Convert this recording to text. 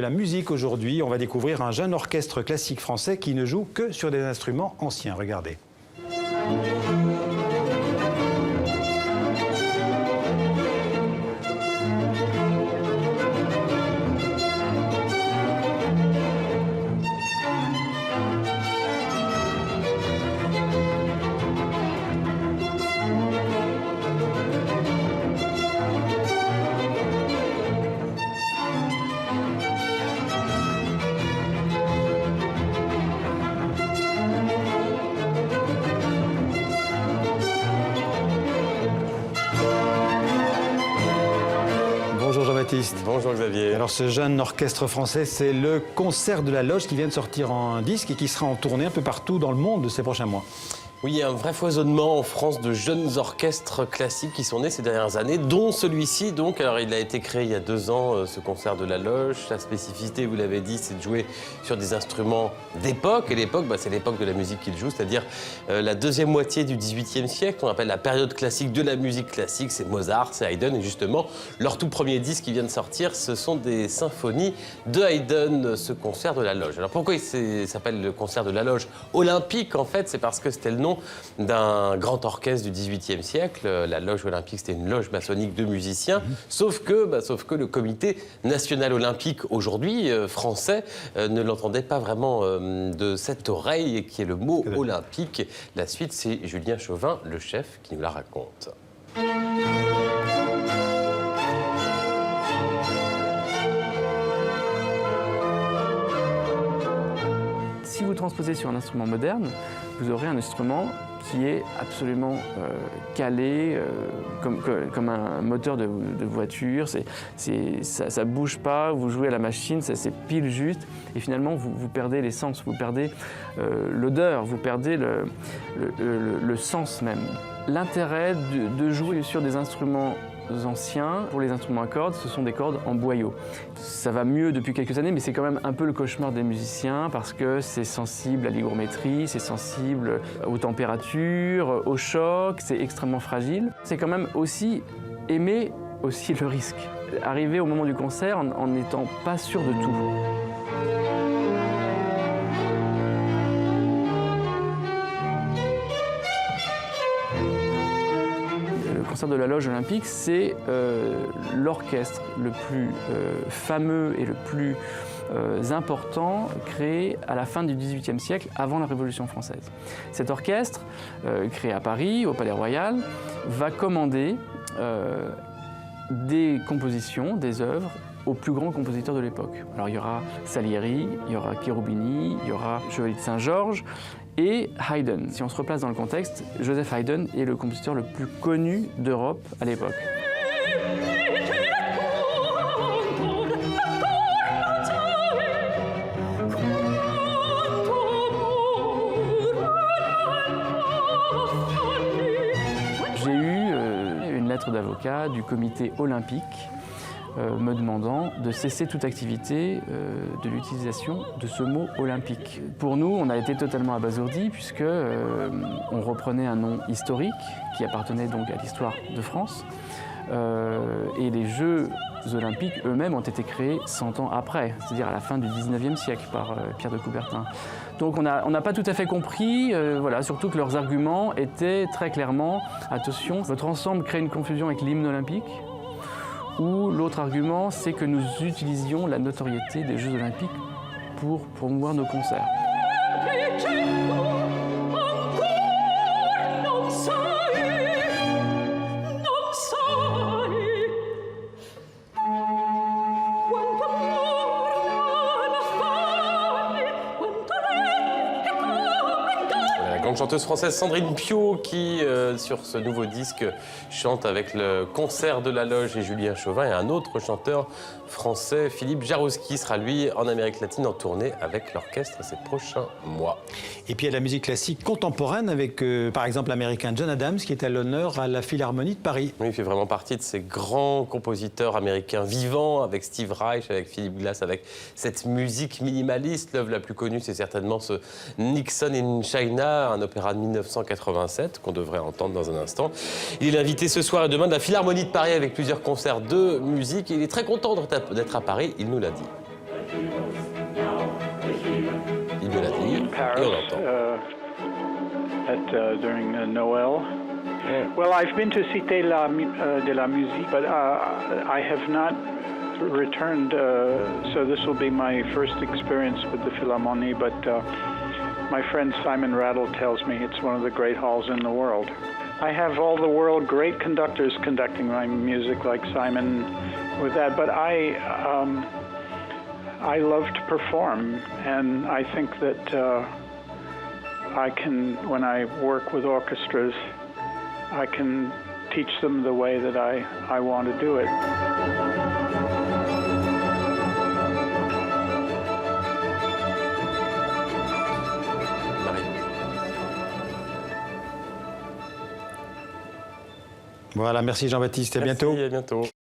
La musique aujourd'hui, on va découvrir un jeune orchestre classique français qui ne joue que sur des instruments anciens. Regardez. Bonjour Jean-Baptiste. Bonjour Xavier. Alors ce jeune orchestre français, c'est le Concert de la Loge qui vient de sortir en disque et qui sera en tournée un peu partout dans le monde ces prochains mois. Oui, il y a un vrai foisonnement en France de jeunes orchestres classiques qui sont nés ces dernières années, dont celui-ci. Donc, alors il a été créé il y a 2 ans, ce Concert de la Loge. Sa spécificité, vous l'avez dit, c'est de jouer sur des instruments d'époque. Et l'époque, c'est l'époque de la musique qu'il joue, c'est-à-dire la deuxième moitié du XVIIIe siècle. On appelle la période classique de la musique classique. C'est Mozart, c'est Haydn. Et justement, leur tout premier disque qui vient de sortir, ce sont des symphonies de Haydn, ce Concert de la Loge. Alors pourquoi il s'appelle le Concert de la Loge olympique? En fait, c'est parce que c'était le nom d'un grand orchestre du XVIIIe siècle. La loge olympique, c'était une loge maçonnique de musiciens. Sauf que le comité national olympique, aujourd'hui, français, ne l'entendait pas vraiment de cette oreille, qui est le mot olympique. La suite, c'est Julien Chauvin, le chef, qui nous la raconte. Si vous transposez sur un instrument moderne, vous aurez un instrument qui est absolument calé, comme un moteur de voiture. Ça ne bouge pas, vous jouez à la machine, c'est pile juste. Et finalement, vous perdez l'essence, vous perdez l'odeur, vous perdez le sens même. L'intérêt de jouer sur des instruments anciens, pour les instruments à cordes, ce sont des cordes en boyau. Ça va mieux depuis quelques années, mais c'est quand même un peu le cauchemar des musiciens parce que c'est sensible à l'hygrométrie, c'est sensible aux températures, au choc, c'est extrêmement fragile. C'est quand même aussi aimer aussi le risque. Arriver au moment du concert en n'étant pas sûr de tout. Le Concert de la Loge olympique, c'est l'orchestre le plus fameux et le plus important créé à la fin du XVIIIe siècle, avant la Révolution française. Cet orchestre, créé à Paris, au Palais Royal, va commander des compositions, des œuvres aux plus grands compositeurs de l'époque. Alors il y aura Salieri, il y aura Cherubini, il y aura Chevalier de Saint-Georges, et Haydn. Si on se replace dans le contexte, Joseph Haydn est le compositeur le plus connu d'Europe à l'époque. J'ai eu une lettre d'avocat du comité olympique me demandant de cesser toute activité de l'utilisation de ce mot olympique. Pour nous, on a été totalement abasourdis puisque on reprenait un nom historique qui appartenait donc à l'histoire de France et les Jeux olympiques eux-mêmes ont été créés 100 ans après, c'est-à-dire à la fin du 19e siècle par Pierre de Coubertin. Donc on n'a pas tout à fait compris, voilà, surtout que leurs arguments étaient très clairement « Attention, votre ensemble crée une confusion avec l'hymne olympique ». Ou l'autre argument, c'est que nous utilisions la notoriété des Jeux olympiques pour promouvoir nos concerts. Une chanteuse française Sandrine Piau qui, sur ce nouveau disque, chante avec le Concert de la Loge et Julien Chauvin, et un autre chanteur français, Philippe Jarouski, sera lui en Amérique latine en tournée avec l'orchestre ces prochains mois. Et puis il y a la musique classique contemporaine avec, par exemple, l'américain John Adams qui est à l'honneur à la Philharmonie de Paris. Oui, il fait vraiment partie de ces grands compositeurs américains vivants, avec Steve Reich, avec Philip Glass, avec cette musique minimaliste. L'œuvre la plus connue, c'est certainement ce Nixon in China, un opéra de 1987 qu'on devrait entendre dans un instant. Il est invité ce soir et demain de la Philharmonie de Paris avec plusieurs concerts de musique. Il est très content d'être à Paris, il nous l'a dit. Et on entend. During Noël. Well, I've been to Cité de la Musique, but I have not returned, so this will be my first experience with the Philharmonie, but my friend Simon Rattle tells me it's one of the great halls in the world. I have all the world great conductors conducting my music like Simon with that, but I love to perform, and I think that I can, when I work with orchestras, I can teach them the way that I want to do it. Voilà, merci Jean-Baptiste, à Merci, bientôt. à bientôt.